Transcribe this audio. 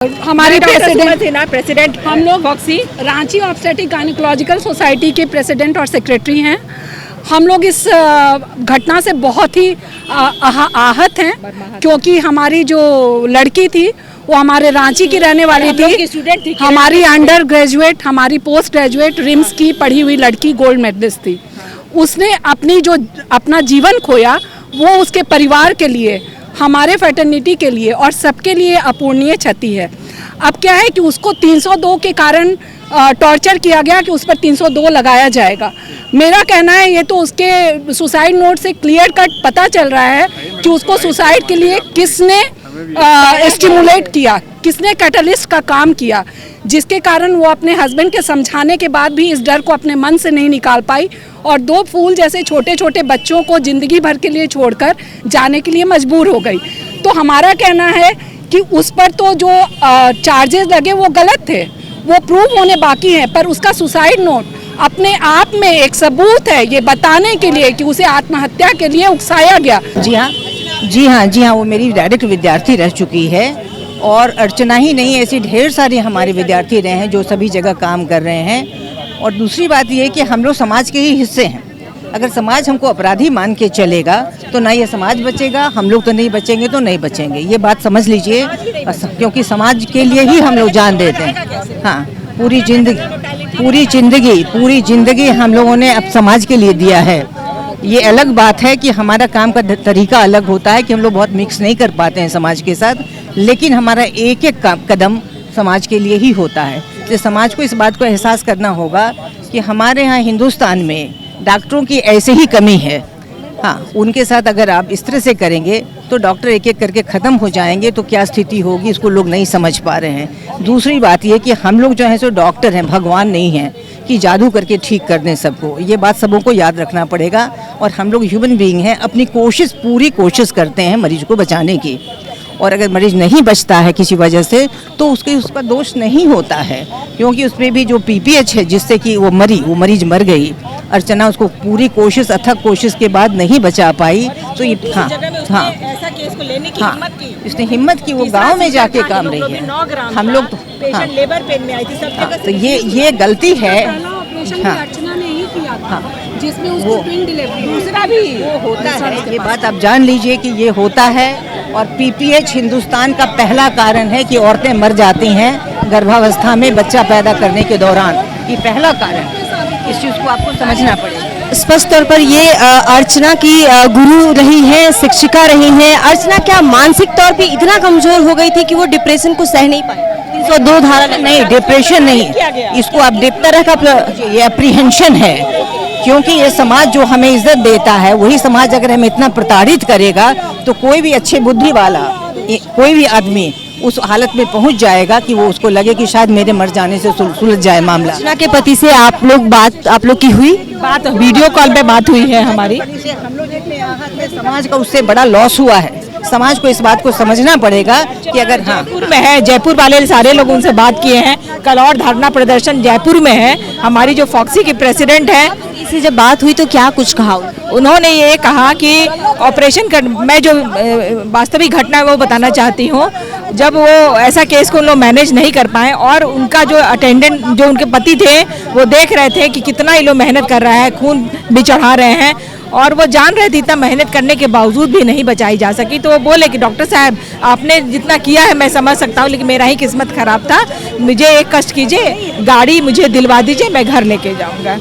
हमारे प्रेसिडेंट हम लोग FOGSI Ranchi obstetric gynaecological society के प्रेसिडेंट और सेक्रेटरी हैं। हम लोग इस घटना से बहुत ही आहत हैं, क्योंकि हमारी जो लड़की थी वो हमारे रांची की रहने वाली थी। हमारी अंडर ग्रेजुएट, हमारी पोस्ट ग्रेजुएट रिम्स की पढ़ी हुई लड़की गोल्ड मेडलिस्ट थी। उसने अपना जीवन खोया, वो उसके परिवार के लिए, हमारे फ्रेटर्निटी के लिए और सबके लिए अपूर्णीय क्षति है। अब क्या है कि उसको 302 के कारण टॉर्चर किया गया कि उस पर 302 लगाया जाएगा। मेरा कहना है ये तो उसके सुसाइड नोट से क्लियर कट पता चल रहा है कि उसको सुसाइड के लिए किसने स्टिमुलेट किया, किसने कैटलिस्ट का काम किया, जिसके कारण वो अपने हस्बैंड के समझाने के बाद भी इस डर को अपने मन से नहीं निकाल पाई और 2 फूल जैसे छोटे छोटे बच्चों को ज़िंदगी भर के लिए छोड़कर जाने के लिए मजबूर हो गई। तो हमारा कहना है कि उस पर तो जो चार्जेस लगे वो गलत थे, वो प्रूव होने बाकी हैं, पर उसका सुसाइड नोट अपने आप में एक सबूत है ये बताने के लिए कि उसे आत्महत्या के लिए उकसाया गया। जी हाँ, वो मेरी डायरेक्ट विद्यार्थी रह चुकी है और अर्चना ही नहीं, ऐसी ढेर सारे हमारे विद्यार्थी रहे हैं जो सभी जगह काम कर रहे हैं। और दूसरी बात ये कि हम लोग समाज के ही हिस्से हैं। अगर समाज हमको अपराधी मान के चलेगा तो ना ये समाज बचेगा, हम लोग तो नहीं बचेंगे तो नहीं बचेंगे, ये बात समझ लीजिए, क्योंकि समाज के लिए ही हम लोग जान देते हैं। हाँ, पूरी जिंदगी हम लोगों ने अब समाज के लिए दिया है। ये अलग बात है कि हमारा काम का तरीका अलग होता है कि हम लोग बहुत मिक्स नहीं कर पाते हैं समाज के साथ, लेकिन हमारा एक एक कदम समाज के लिए ही होता है। तो समाज को इस बात को एहसास करना होगा कि हमारे यहाँ हिंदुस्तान में डॉक्टरों की ऐसे ही कमी है। हाँ, उनके साथ अगर आप इस तरह से करेंगे तो डॉक्टर एक एक करके ख़त्म हो जाएंगे, तो क्या स्थिति होगी इसको लोग नहीं समझ पा रहे हैं। दूसरी बात ये कि हम लोग जो है सो डॉक्टर हैं, भगवान नहीं हैं कि जादू करके ठीक कर दें सबको। ये बात सबों को याद रखना पड़ेगा और हम लोग ह्यूमन बीइंग हैं, अपनी पूरी कोशिश करते हैं मरीज को बचाने की। और अगर मरीज नहीं बचता है किसी वजह से तो उसका दोष नहीं होता है, क्योंकि उसमें भी जो पीपीएच है जिससे कि वो मरीज मर गई, अर्चना उसको पूरी कोशिश, अथक कोशिश के बाद नहीं बचा पाई। तो ये ऐसा केस को लेने की हिम्मत की, इसने हिम्मत की, वो गांव में जाके काम रही है। हम लोग तो पेशेंट लेबर पेन में आई थी, सब जगह तो ये गलती है। अर्चना ने ही किया था, जिसमें उसको ट्विन डिलीवरी दूसरा भी होता है। ये बात आप जान लीजिए कि ये होता है। और पीपीएच हिंदुस्तान का पहला कारण है कि औरतें मर जाती हैं गर्भावस्था में बच्चा पैदा करने के दौरान, ये पहला कारण। इस चीज़ को आपको समझना पड़ेगा। स्पष्ट तौर पर ये अर्चना की गुरु रही हैं, शिक्षिका रही हैं। अर्चना क्या मानसिक तौर पे इतना कमजोर हो गई थी कि वो डिप्रेशन को सह नहीं पाई? 302 धारा नहीं, डिप्रेशन नहीं, इसको आप तरह का ये अप्रीहेंशन है, क्योंकि ये समाज जो हमें इज्जत देता है वही समाज अगर हमें इतना प्रताड़ित करेगा तो कोई भी अच्छे बुद्धि वाला कोई भी आदमी उस हालत में पहुंच जाएगा कि वो उसको लगे कि शायद मेरे मर जाने से सुलझ जाए मामला। अर्चना के पति से आप लोग की हुई बात, वीडियो कॉल पे बात हुई है हमारी। हम लोग समाज का उससे बड़ा लॉस हुआ है। समाज को इस बात को समझना पड़ेगा कि अगर जयपुर में है, जयपुर वाले सारे लोग उनसे बात किए हैं, कल और धरना प्रदर्शन जयपुर में है। हमारी जो फॉक्सी की प्रेसिडेंट है, इससे जब बात हुई तो क्या कुछ कहा उन्होंने ये कहा कि ऑपरेशन कर, मैं जो वास्तविक घटना है वो बताना चाहती हूँ। जब वो ऐसा केस को उन लोग मैनेज नहीं कर पाए और उनका जो अटेंडेंट, जो उनके पति थे, वो देख रहे थे कि कितना ये लोग मेहनत कर रहा है, खून भी चढ़ा रहे हैं, और वो जान रहे थे इतना मेहनत करने के बावजूद भी नहीं बचाई जा सकी। तो वो बोले कि डॉक्टर साहब आपने जितना किया है मैं समझ सकता हूँ, लेकिन मेरा ही किस्मत खराब था, मुझे एक कष्ट कीजिए, गाड़ी मुझे दिलवा दीजिए, मैं घर लेके जाऊँगा।